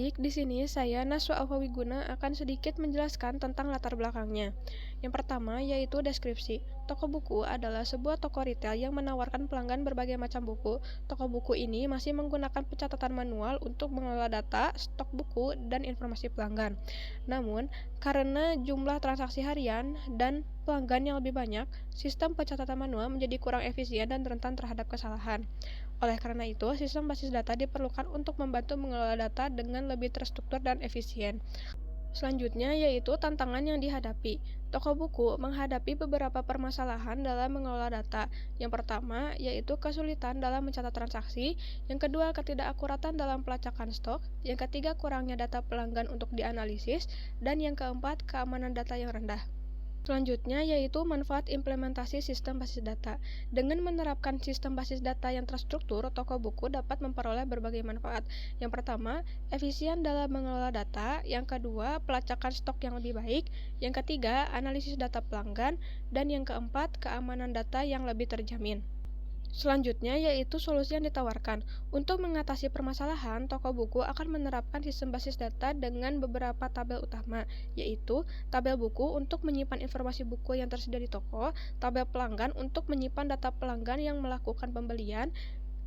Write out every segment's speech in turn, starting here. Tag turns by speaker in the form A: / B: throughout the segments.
A: Baik, di sini saya Naswa Alfawiguna akan sedikit menjelaskan tentang latar belakangnya. Yang pertama yaitu deskripsi. Toko buku adalah sebuah toko retail yang menawarkan pelanggan berbagai macam buku. Toko buku ini masih menggunakan pencatatan manual untuk mengelola data, stok buku, dan informasi pelanggan. Namun, karena jumlah transaksi harian dan pelanggan yang lebih banyak, sistem pencatatan manual menjadi kurang efisien dan rentan terhadap kesalahan. Oleh karena itu, sistem basis data diperlukan untuk membantu mengelola data dengan lebih terstruktur dan efisien. Selanjutnya yaitu tantangan yang dihadapi. Toko buku menghadapi beberapa permasalahan dalam mengelola data. Yang pertama yaitu kesulitan dalam mencatat transaksi, yang kedua ketidakakuratan dalam pelacakan stok, yang ketiga kurangnya data pelanggan untuk dianalisis, dan yang keempat keamanan data yang rendah. Selanjutnya yaitu manfaat implementasi sistem basis data. Dengan menerapkan sistem basis data yang terstruktur, toko buku dapat memperoleh berbagai manfaat. Yang pertama, efisien dalam mengelola data. Yang kedua, pelacakan stok yang lebih baik. Yang ketiga, analisis data pelanggan. Dan yang keempat, keamanan data yang lebih terjamin. Selanjutnya yaitu solusi yang ditawarkan. Untuk mengatasi permasalahan, toko buku akan menerapkan sistem basis data dengan beberapa tabel utama, yaitu tabel buku untuk menyimpan informasi buku yang tersedia di toko, tabel pelanggan untuk menyimpan data pelanggan yang melakukan pembelian,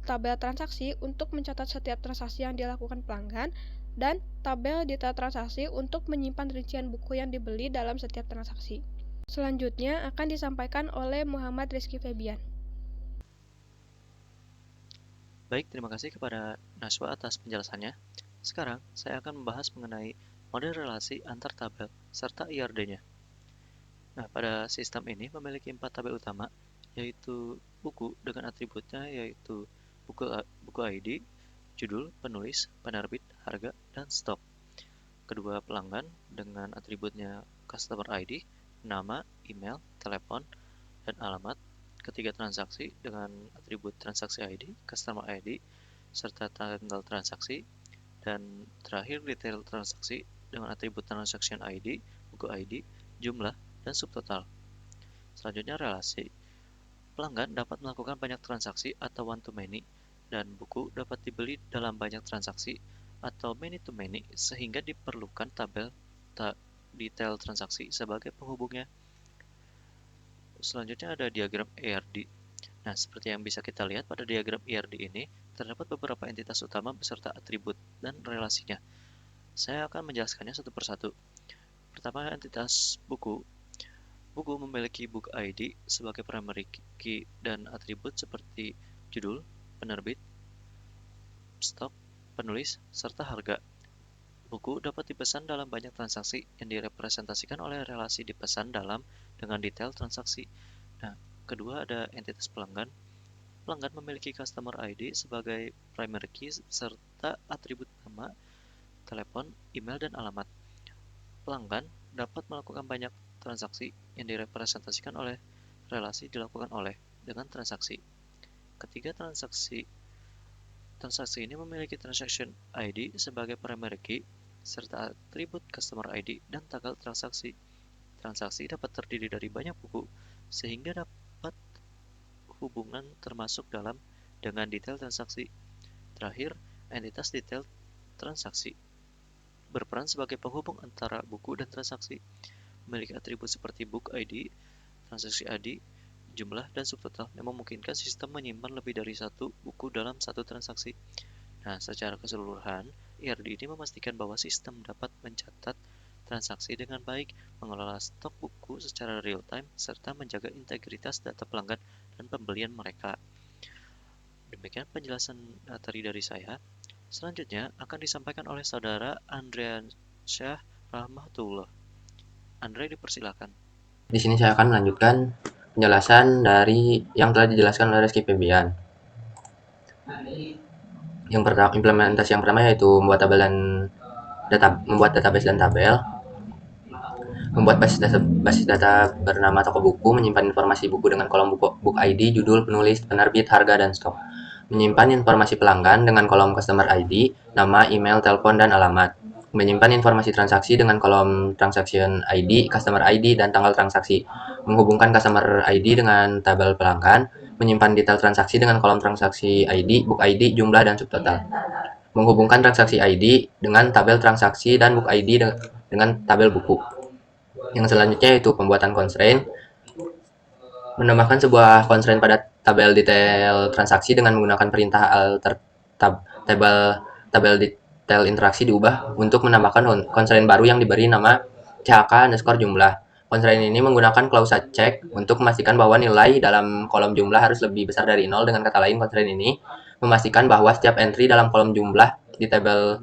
A: tabel transaksi untuk mencatat setiap transaksi yang dilakukan pelanggan, dan tabel detail transaksi untuk menyimpan rincian buku yang dibeli dalam setiap transaksi. Selanjutnya akan disampaikan oleh Muhammad Rizky Febian.
B: Baik, terima kasih kepada Naswa atas penjelasannya. Sekarang, saya akan membahas mengenai model relasi antar tabel serta IRD-nya. Nah, pada sistem ini memiliki 4 tabel utama, yaitu buku dengan atributnya yaitu buku ID, judul, penulis, penerbit, harga, dan stok. Kedua pelanggan dengan atributnya customer ID, nama, email, telepon, dan alamat. Ketiga transaksi dengan atribut transaksi ID, customer ID, serta tanggal transaksi. Dan terakhir detail transaksi dengan atribut transaction ID, buku ID, jumlah, dan subtotal. Selanjutnya relasi. Pelanggan dapat melakukan banyak transaksi atau one-to-many, dan buku dapat dibeli dalam banyak transaksi atau many-to-many, sehingga diperlukan tabel detail transaksi sebagai penghubungnya. Selanjutnya ada diagram ERD. Nah, seperti yang bisa kita lihat pada diagram ERD ini, terdapat beberapa entitas utama beserta atribut dan relasinya. Saya akan menjelaskannya satu persatu. Pertama, entitas buku. Buku memiliki book ID sebagai primary key dan atribut seperti judul, penerbit, stok, penulis, serta harga. Buku dapat dipesan dalam banyak transaksi yang direpresentasikan oleh relasi dipesan dalam dengan detail transaksi. Nah, kedua ada entitas pelanggan. Pelanggan memiliki customer ID sebagai primary key serta atribut nama, telepon, email, dan alamat. Pelanggan dapat melakukan banyak transaksi yang direpresentasikan oleh relasi dilakukan oleh dengan transaksi. Ketiga, transaksi ini memiliki transaction ID sebagai primary key serta atribut customer ID dan tanggal transaksi. Transaksi dapat terdiri dari banyak buku, sehingga dapat hubungan termasuk dalam dengan detail transaksi. Terakhir, entitas detail transaksi berperan sebagai penghubung antara buku dan transaksi, memiliki atribut seperti book ID, transaksi ID, jumlah, dan subtotal yang memungkinkan sistem menyimpan lebih dari satu buku dalam satu transaksi. Nah, secara keseluruhan, ERD ini memastikan bahwa sistem dapat mencatat transaksi dengan baik, mengelola stok buku secara real-time, serta menjaga integritas data pelanggan dan pembelian mereka. Demikian penjelasan materi dari saya. Selanjutnya akan disampaikan oleh saudara Andriansyah Rahmatullah. Andre, dipersilakan.
C: Di sini saya akan melanjutkan penjelasan dari yang telah dijelaskan oleh Rizky Febian. Yang pertama, implementasi yang pertama yaitu membuat database dan tabel. Membuat basis data bernama toko buku, menyimpan informasi buku dengan kolom book ID, judul, penulis, penerbit, harga, dan stok. Menyimpan informasi pelanggan dengan kolom customer ID, nama, email, telepon, dan alamat. Menyimpan informasi transaksi dengan kolom transaction ID, customer ID, dan tanggal transaksi. Menghubungkan customer ID dengan tabel pelanggan. Menyimpan detail transaksi dengan kolom transaksi ID, book ID, jumlah, dan subtotal. menghubungkan transaksi ID dengan tabel transaksi dan book ID dengan tabel buku. Yang selanjutnya yaitu pembuatan constraint, menambahkan sebuah constraint pada tabel detail transaksi dengan menggunakan perintah alter tabel detail interaksi diubah untuk menambahkan constraint baru yang diberi nama chk_jumlah. Constraint ini menggunakan klausa check untuk memastikan bahwa nilai dalam kolom jumlah harus lebih besar dari 0. Dengan kata lain, constraint ini memastikan bahwa setiap entry dalam kolom jumlah di tabel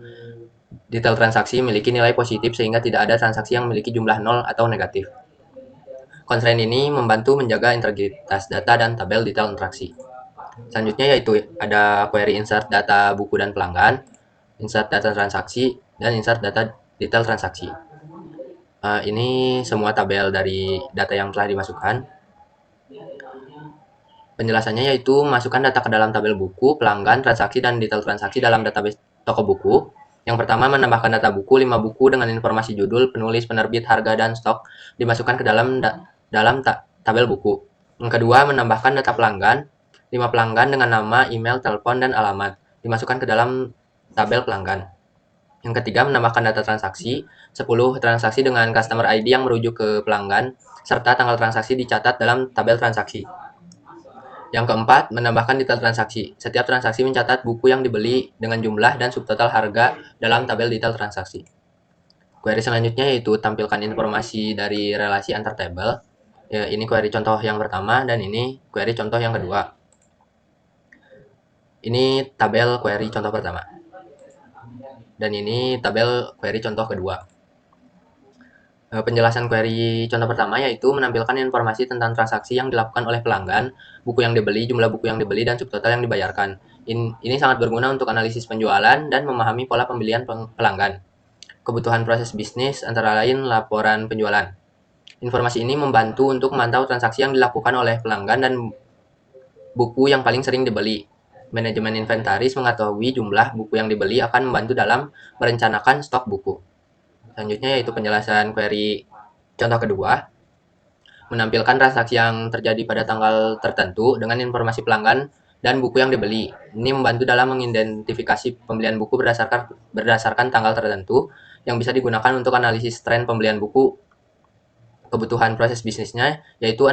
C: detail transaksi memiliki nilai positif sehingga tidak ada transaksi yang memiliki jumlah 0 atau negatif. Constraint ini membantu menjaga integritas data dan tabel detail interaksi. Selanjutnya yaitu ada query insert data buku dan pelanggan, insert data transaksi, dan insert data detail transaksi. Ini semua tabel dari data yang telah dimasukkan. Penjelasannya yaitu masukkan data ke dalam tabel buku, pelanggan, transaksi, dan detail transaksi dalam database toko buku. Yang pertama, menambahkan data buku, 5 buku dengan informasi judul, penulis, penerbit, harga, dan stok dimasukkan ke dalam tabel buku. Yang kedua, menambahkan data pelanggan, 5 pelanggan dengan nama, email, telepon, dan alamat dimasukkan ke dalam tabel pelanggan. Yang ketiga, menambahkan data transaksi, 10 transaksi dengan customer ID yang merujuk ke pelanggan, serta tanggal transaksi dicatat dalam tabel transaksi. Yang keempat, menambahkan detail transaksi. Setiap transaksi mencatat buku yang dibeli dengan jumlah dan subtotal harga dalam tabel detail transaksi. Query selanjutnya yaitu tampilkan informasi dari relasi antar tabel. Ya, ini query contoh yang pertama dan ini query contoh yang kedua. Ini tabel query contoh pertama. Dan ini tabel query contoh kedua. Penjelasan query contoh pertama yaitu menampilkan informasi tentang transaksi yang dilakukan oleh pelanggan, buku yang dibeli, jumlah buku yang dibeli, dan subtotal yang dibayarkan. Ini sangat berguna untuk analisis penjualan dan memahami pola pembelian pelanggan. Kebutuhan proses bisnis antara lain laporan penjualan. Informasi ini membantu untuk memantau transaksi yang dilakukan oleh pelanggan dan buku yang paling sering dibeli. Manajemen inventaris mengetahui jumlah buku yang dibeli akan membantu dalam merencanakan stok buku. Selanjutnya yaitu penjelasan query contoh kedua. Menampilkan transaksi yang terjadi pada tanggal tertentu dengan informasi pelanggan dan buku yang dibeli. Ini membantu dalam mengidentifikasi pembelian buku berdasarkan tanggal tertentu yang bisa digunakan untuk analisis tren pembelian buku. Kebutuhan proses bisnisnya yaitu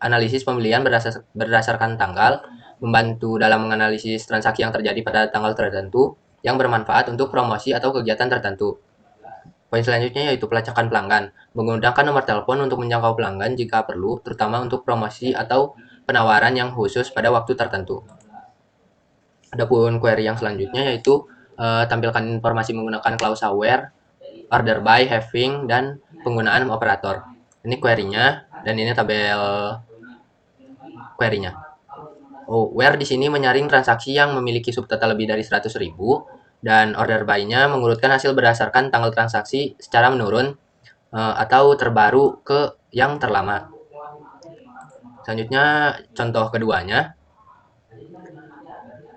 C: analisis pembelian berdasarkan tanggal, membantu dalam menganalisis transaksi yang terjadi pada tanggal tertentu yang bermanfaat untuk promosi atau kegiatan tertentu. Poin selanjutnya yaitu pelacakan pelanggan, menggunakan nomor telepon untuk menjangkau pelanggan jika perlu, terutama untuk promosi atau penawaran yang khusus pada waktu tertentu. Adapun query yang selanjutnya yaitu tampilkan informasi menggunakan klausa where, order by, having, dan penggunaan operator. Ini query-nya dan ini tabel query-nya. Where di sini menyaring transaksi yang memiliki subtotal lebih dari 100.000 dan order by-nya mengurutkan hasil berdasarkan tanggal transaksi secara menurun atau terbaru ke yang terlama. Selanjutnya contoh keduanya.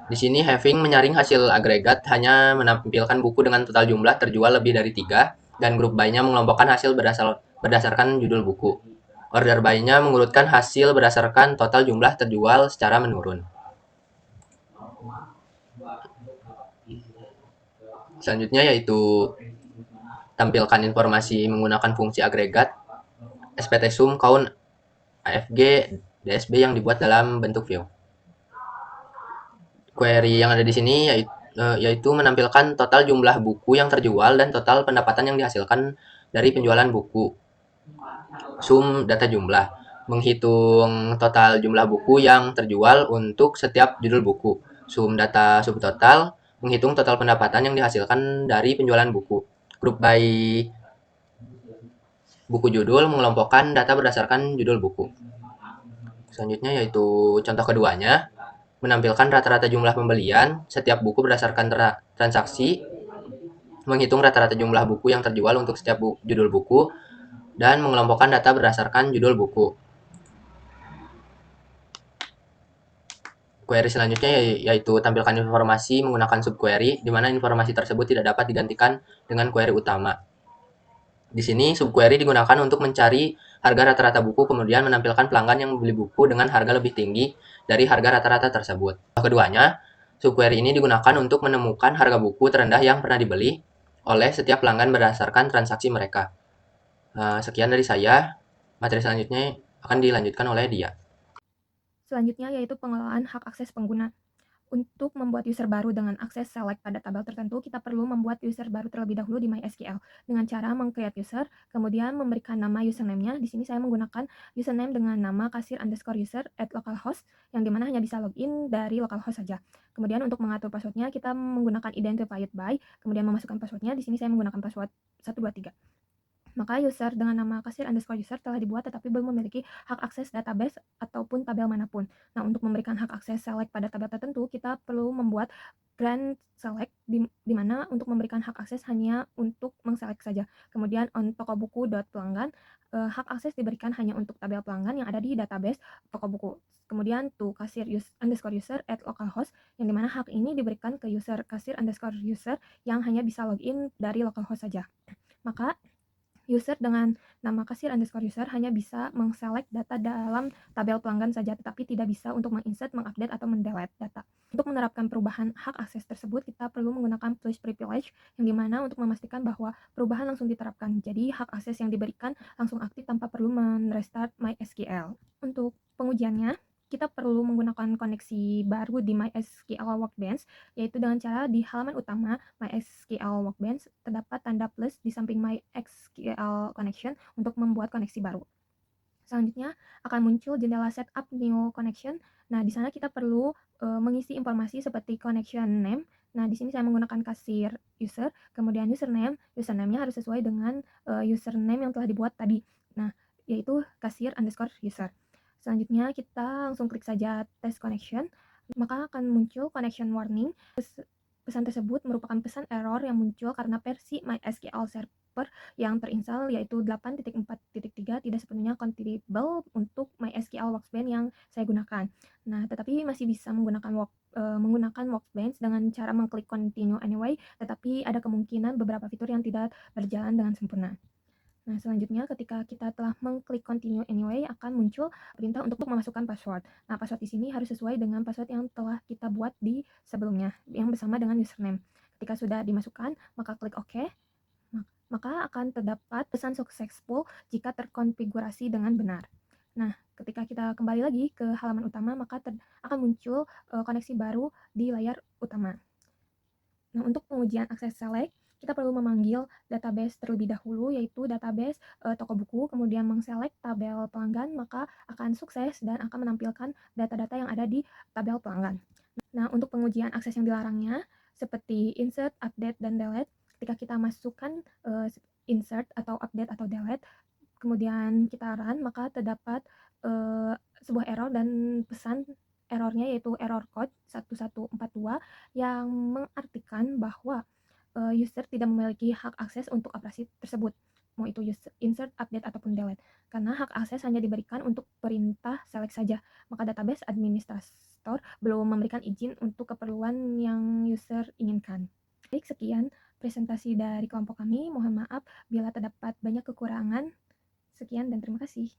C: Di sini having menyaring hasil agregat hanya menampilkan buku dengan total jumlah terjual lebih dari 3 dan group by-nya mengelompokkan hasil berdasarkan judul buku. Order by-nya mengurutkan hasil berdasarkan total jumlah terjual secara menurun. Selanjutnya yaitu tampilkan informasi menggunakan fungsi agregat, SPT sum, count, AFG, DSB yang dibuat dalam bentuk view. Query yang ada di sini yaitu menampilkan total jumlah buku yang terjual dan total pendapatan yang dihasilkan dari penjualan buku. Sum data jumlah, menghitung total jumlah buku yang terjual untuk setiap judul buku. Sum data subtotal, menghitung total pendapatan yang dihasilkan dari penjualan buku. Group by buku judul, mengelompokkan data berdasarkan judul buku. Selanjutnya yaitu contoh keduanya, menampilkan rata-rata jumlah pembelian setiap buku berdasarkan transaksi, menghitung rata-rata jumlah buku yang terjual untuk setiap judul buku, dan mengelompokkan data berdasarkan judul buku. Query selanjutnya yaitu tampilkan informasi menggunakan subquery, di mana informasi tersebut tidak dapat digantikan dengan query utama. Di sini subquery digunakan untuk mencari harga rata-rata buku, kemudian menampilkan pelanggan yang membeli buku dengan harga lebih tinggi dari harga rata-rata tersebut. Keduanya, Subquery ini digunakan untuk menemukan harga buku terendah yang pernah dibeli oleh setiap pelanggan berdasarkan transaksi mereka. Sekian dari saya. Materi selanjutnya akan dilanjutkan oleh dia.
D: Selanjutnya yaitu pengelolaan hak akses pengguna. Untuk membuat user baru dengan akses select pada tabel tertentu, kita perlu membuat user baru terlebih dahulu di MySQL dengan cara meng-create user, kemudian memberikan nama username-nya. Di sini saya menggunakan username dengan nama kasir_user @localhost, yang dimana hanya bisa login dari localhost saja. Kemudian untuk mengatur passwordnya, kita menggunakan identified by, kemudian memasukkan passwordnya. Di sini saya menggunakan password 123. Maka user dengan nama kasir_user telah dibuat tetapi belum memiliki hak akses database ataupun tabel manapun. Nah, untuk memberikan hak akses select pada tabel tertentu, kita perlu membuat grant select di mana untuk memberikan hak akses hanya untuk mengselect saja. Kemudian on toko buku.pelanggan, hak akses diberikan hanya untuk tabel pelanggan yang ada di database toko buku. Kemudian to kasir_user @localhost, yang dimana hak ini diberikan ke user kasir_user yang hanya bisa login dari localhost saja. Maka user dengan nama kasir_user hanya bisa mengselect data dalam tabel pelanggan saja, tetapi tidak bisa untuk menginsert, mengupdate, atau mendelete data. Untuk menerapkan perubahan hak akses tersebut, kita perlu menggunakan push privilege, yang dimana untuk memastikan bahwa perubahan langsung diterapkan. Jadi, hak akses yang diberikan langsung aktif tanpa perlu men-restart MySQL. Untuk pengujiannya, kita perlu menggunakan koneksi baru di MySQL Workbench, yaitu dengan cara di halaman utama MySQL Workbench terdapat tanda plus di samping MySQL Connection untuk membuat koneksi baru. Selanjutnya akan muncul jendela setup new connection. Nah, di sana kita perlu mengisi informasi seperti connection name. Nah, di sini saya menggunakan kasir user, kemudian username. Username-nya harus sesuai dengan username yang telah dibuat tadi. Nah, yaitu kasir_user. Selanjutnya kita langsung klik saja test connection, maka akan muncul connection warning. Pesan tersebut merupakan pesan error yang muncul karena versi MySQL server yang terinstall yaitu 8.4.3 tidak sepenuhnya compatible untuk MySQL Workbench yang saya gunakan. Nah, tetapi masih bisa menggunakan Workbench dengan cara mengklik continue anyway, tetapi ada kemungkinan beberapa fitur yang tidak berjalan dengan sempurna. Nah, selanjutnya ketika kita telah mengklik continue anyway, akan muncul perintah untuk memasukkan password. Nah, password di sini harus sesuai dengan password yang telah kita buat di sebelumnya, yang bersama dengan username. Ketika sudah dimasukkan, maka klik OK. Maka akan terdapat pesan successful jika terkonfigurasi dengan benar. Nah, ketika kita kembali lagi ke halaman utama, maka akan muncul koneksi baru di layar utama. Nah, untuk pengujian akses select, kita perlu memanggil database terlebih dahulu, yaitu database toko buku, kemudian mengselect tabel pelanggan, maka akan sukses dan akan menampilkan data-data yang ada di tabel pelanggan. Nah, untuk pengujian akses yang dilarangnya, seperti insert, update, dan delete, ketika kita masukkan insert atau update atau delete, kemudian kita run, maka terdapat sebuah error dan pesan errornya yaitu error code 1142 yang mengartikan bahwa user tidak memiliki hak akses untuk operasi tersebut, mau itu insert, update, ataupun delete, karena hak akses hanya diberikan untuk perintah select saja, maka database administrator belum memberikan izin untuk keperluan yang user inginkan. Baik, sekian presentasi dari kelompok kami. Mohon maaf bila terdapat banyak kekurangan. Sekian dan terima kasih.